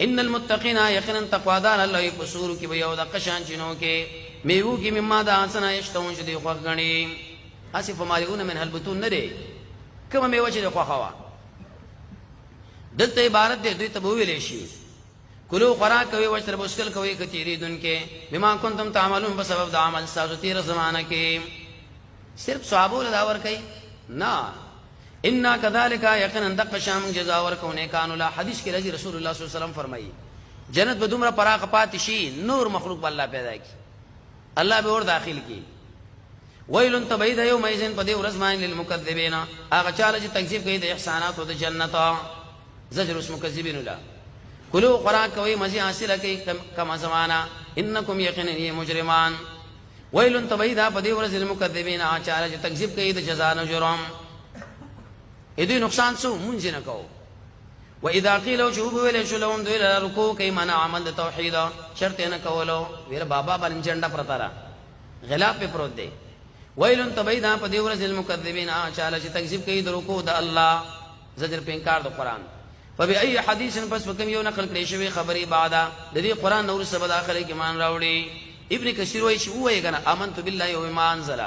ان المتقین یقینا تقوادار الله پسور کی بیو د قشان چینو کې میوه کی مما دا حسنا یشتون شدی خو غنی اسف مالون من هلبتون نه دی کوم میوه چې خو خوا دلته عبارت دی دوی ته ویلې شي کلو خوراک کوي وشرب اسکل کوي کتیری دن کې بما کنتم تعملون بسبب د عمل سازو تیر زمانہ کې صرف ثوابو لداور کوي نا ان كذلك یقینا دق شام جزاء ورکونه کانوا لا حدیث کې رضی رسول الله صلی الله علیه وسلم فرمایي جنت به دومره پراخ پات شي نور مخلوق به الله پیدا کی الله به ور داخل کی ویل تبید یوم ایذن پدی ورزمان للمکذبین هغه چاله چې تکذیب کوي د احسانات او د جنت زجر اسم مکذبین الله کلو خوراک کوي مزي حاصله کوي کما زمانہ انکم یقینا مجرمان ویل تبید پدی ورز للمکذبین هغه چاله چې تکذیب کوي د جزاء او جرم ایدی نقصان سو مونږ نه کو و اذا قيل وجوب ویل شلون دوی رکوع کوي معنا عمل توحید شرط نه کولو ویره بابا باندې جنډا پرتارا غلاف په پروت دی ویل تبیدا په دی ورځ المکذبین چاله چې تکذیب کوي د رکوع د الله زجر په انکار د قران فبأي حديث پس وکم یو نقل کړي شوی خبري بعدا د دې قران نور سبد اخره کې مان راوړي ابن کثیر وایي چې وایي کنه امنت بالله و بما انزل